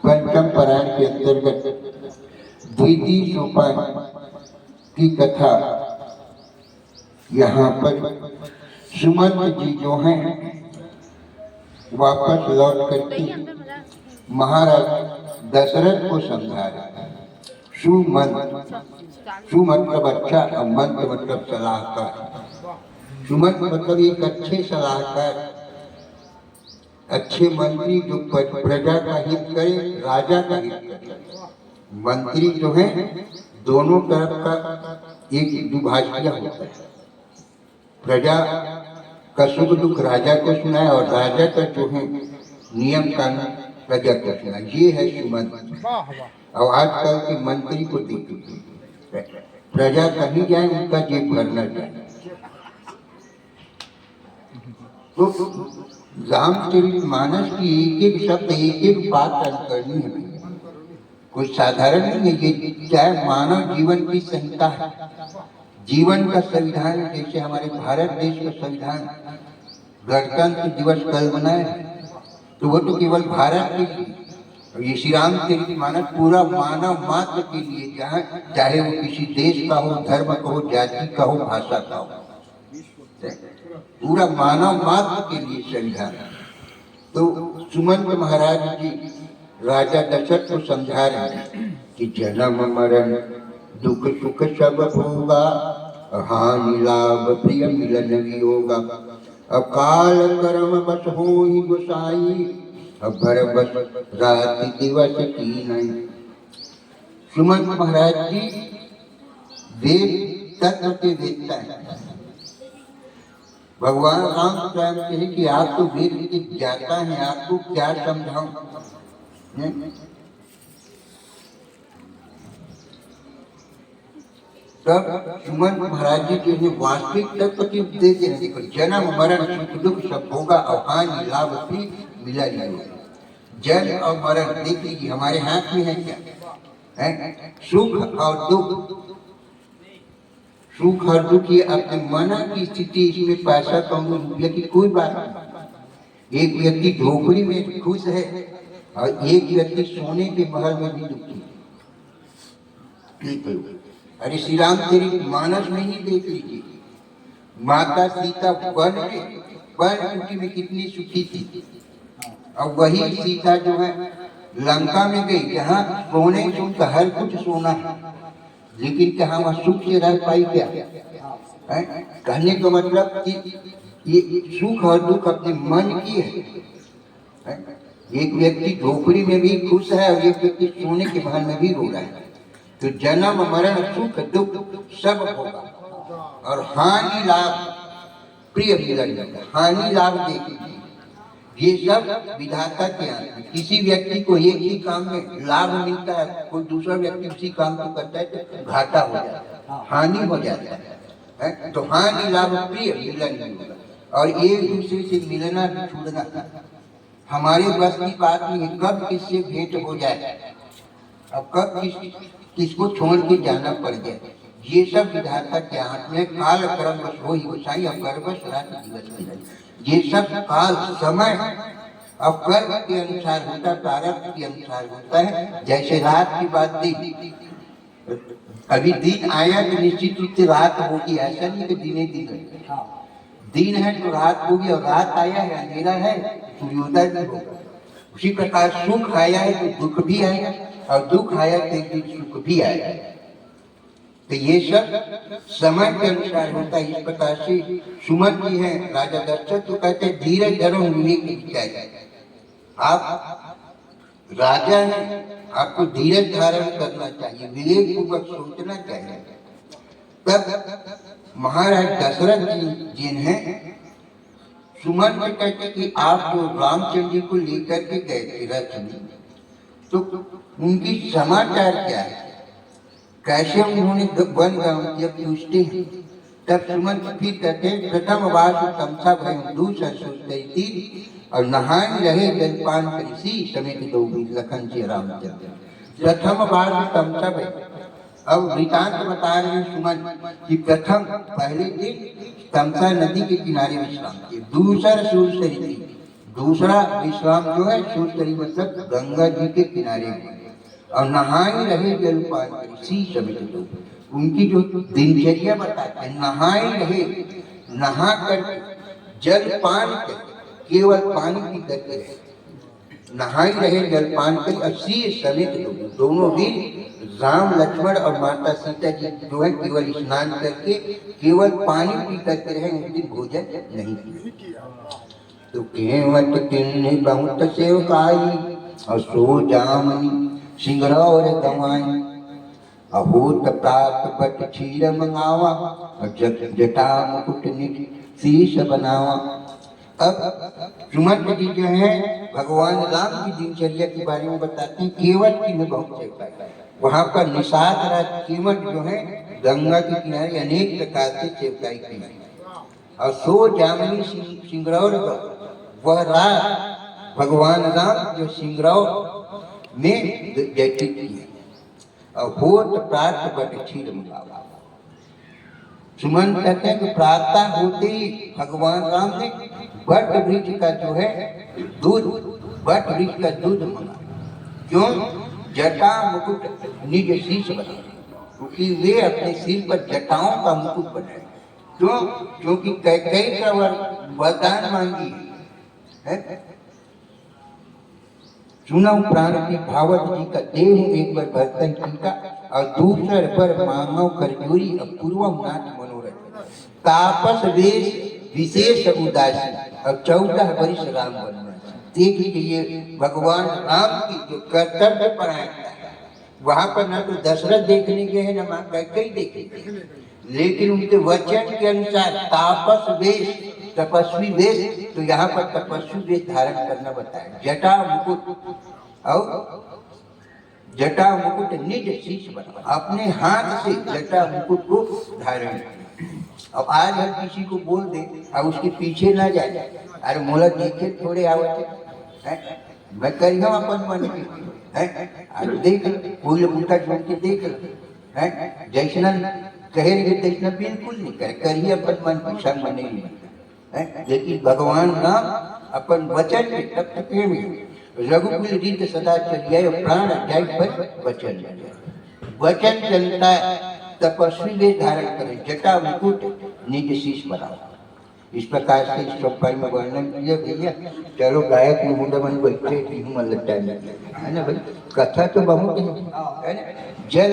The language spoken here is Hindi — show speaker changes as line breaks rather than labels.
पंचम पारायण के अंतर्गत द्वितीय सोपान की कथा यहाँ पर सुमंत जी जो हैं वापस लौट करके महाराज दशरथ को समझा रहे। सुमंत मतलब अच्छा और मंत मतलब सलाहकार। सुमंत मतलब एक अच्छे सलाहकार, अच्छे मंत्री जो प्रजा का हित करे, राजा का हित करे। मंत्री जो है दोनों तरफ का एक दुभाषिया होता है। प्रजा का सुख दुख राजा को सुनाए और राजा का जो है नियम कानून प्रजा को सुनाए, ये है सुमंत। और आजकल के मंत्री को देखिए, प्रजा कहीं जाए उनका जेब भरना चाहिए। तो रामचरितमानस की एक एक शब्द एक एक बात करनी है, कोई साधारण नहीं है। ये चाहे मानव जीवन की संहिता है, जीवन का संविधान। जैसे हमारे भारत देश का संविधान गणतंत्र दिवस कल मनाए, तो वो तो केवल भारत के लिए। ये श्री रामचरितमानस पूरा मानव मात्र के लिए, जहाँ चाहे वो किसी देश का हो, धर्म का हो, जाति का हो, भाषा का हो, पूरा मानव मात्र के लिए संविधान। तो सुमंत महाराज जी राजा दशरथ को समझा रहे हैं कि जन्म मरण दुख सुख सब होगा, हानि लाभ प्रिय मिलन वियोगा, अकाल कर्म बस होई गोसाई, अभर बस राति दिवस की नहीं। सुमंत महाराज जी वेद तत्व के वेदता है। भगवान राम स्वयं कहे कि आप तो वेद के ज्ञाता हैं, आपको क्या समझाऊं। तब सुमंत महाराज जी जो है वास्तविक तत्व की उपदेश देने। देखो, जन्म मरण सुख दुख सब होगा, और हानि लाभ भी मिला जाएगा। जन्म और मरण देख लीजिए, हमारे हाथ में है क्या है? सुख और दुख। सुख और दुख ये अपने मन की स्थिति, इसमें पैसा कम रुपया की कोई बात नहीं। एक व्यक्ति झोपड़ी में खुश है और एक व्यक्ति सोने के महल में भी दुखी है। अरे श्री रामचरितमानस में ही देख लीजिए, माता सीता वन में कितनी सुखी थी, और वही सीता जो है लंका में गई, जहाँ सोने का हर कुछ सोना है, लेकिन क्या वह सुख से रह पाई क्या? कहने का मतलब कि ये सुख और दुख अपने मन की है। एक व्यक्ति झोपड़ी में भी खुश है और एक व्यक्ति सोने के महल में भी रो रहा है। तो जन्म मरण सुख दुख सब होगा, और हानि लाभ प्रिय मिलन। हानि लाभ देखिए, ये सब विधाता के हाथ में। किसी व्यक्ति को एक ही काम में लाभ मिलता है, कोई दूसरा व्यक्ति उसी काम को करता है तो घाटा हो जाता है, हानि हो जाता है। तो हानि लाभ प्रिय मिलन, और एक दूसरे से मिलना छूटना हमारे बस की बात नहीं। कब किससे भेंट हो जाए, अब कब किसको छोड़ के जाना पड़ जाए, ये सब विधाता के हाथ में। काल कर्म बस हो ही गोसाई, अब गर्भस रात दिवस, ये सब काल समय अब कर्म के अनुसार होता, प्रारब्ध के अनुसार होता है। जैसे रात की बात दिन, अभी दिन आया तो निश्चित रूप से रात होगी, ऐसा नहीं कि दिने दिन है। दिन है तो रात होगी, और रात आया है अंधेरा है सूर्योदय भी होगा। उसी प्रकार सुख आया है तो दुख भी आएगा, और दुख आया तो एक दिन सुख भी आएगा। तो ये सब समय के अनुसार होता है। इस प्रकार से सुमंत जी है राजा दशरथ तो कहते हैं धीरज धरो विवेक चाहिए। आप राजा हैं, आपको धीरज धारण करना चाहिए, विवेक पूर्वक सोचना चाहिए। तब महाराज दशरथ जी ने सुमंत कहते कि आप जो रामचंद्र जी को लेकर के गए थे रथ में, तो उनकी समाचार क्या है, कैसे उन्होंने वन गांव किया, पूछते हैं। तब सुमंत फिर कहते हैं प्रथम वास तमसा भय दूसर सुस्ती, और नहान रहे जलपान करिसी समेत दो लखन से रामचंद्र। प्रथम वास तमसा भय, अब वृतांत बता रहे हैं सुमंत कि प्रथम पहले दिन तमसा नदी के किनारे विश्राम किए, दूसर सुस्ती दूसरा विश्राम जो है सूतरी मतलब गंगा जी के किनारे में, और नहाए रहे जल पान कर सी समित लोग। उनकी जो दिनचर्या बताते हैं, नहाए रहे, नहा कर जल पान कर, केवल पानी पी करके रहे, नहाए रहे जल पान कर, अस्सी समित लोग, दोनों भी राम लक्ष्मण और माता सीता जी जो है केवल स्नान करके केवल पानी पी करके रहे, उस दिन भोजन नहीं किया। तो केवट किन्ने बहुत सेवकाई, और सो जामनी सिंगरौर गवाई, अहोत प्रात बट क्षीर मंगावा, और जटा मुकुट निज शीश बनावा। अब सुमंत जी जो है भगवान राम की दिनचर्या के बारे में बताते हैं। केवट की बहुत सेवकाई, वहां पर निषाद राज केवट जो है गंगा के किनारे अनेक प्रकार से सेवकाई की, और सो जामनी सिंगरौर, वह रात भगवान राम जो सिंगरौर में व्यतीत किए, और होत प्रात बट क्षीर मंगावा। सुमन कहते हैं कि प्रातः होते ही भगवान राम ने बट वृक्ष का जो है दूध, बट वृक्ष का दूध मंगा। क्यों? जटा मुकुट निज शीश बनाए, क्योंकि वे अपने सिर पर जटाओं का मुकुट बनाए। क्यों? क्योंकि कैकेयी का वरदान मांगी है। सुना प्राण की भावत जी का देह एक बार बर्तन टीका, और दूसर पर मांगव करजोरी, अपूर्वम नाथ मनोरथ, तापस वेश विशेष उदासी, और 14 वर्ष राम वनवास। देख लीजिए भगवान राम की जो कर्तव्य परायणता है, वहां पर ना तो दशरथ देखने गए हैं, ना मां कैकेयी देखेंगे, लेकिन उनके वचन के अनुसार तापस वेश, तपस्वी वेश, तो यहाँ पर तपस्वी वेश धारण करना बताया। जटा मुकुट, और जटा मुकुट निज शीश बना, अपने हाथ से जटा मुकुट को धारण। अब आज हम किसी को बोल दे और उसके पीछे ना जाए, अरे मोला देखे थोड़े आवत है, मैं करी हम अपन मन के है, देख कोई उल्टा छोड़ के देख है, जैसना कहेंगे तैसना बिल्कुल नहीं करे, करिए अपन मन की संग मन नहीं है। लेकिन भगवान राम अपन वचन के तप्त प्रेमी, रघुकुल रीत सदा चलिए, प्राण जाय पर वचन, वचन चलता है, तपस्वी वेश धारण करे, जटा मुकुट निज शीश बनाओ। इस प्रकार से इस चौपाई में वर्णन किया भैया। चलो गायक मुंडा मन बैठे मन लगता है ना भाई, कथा तो बहुत है ना। जल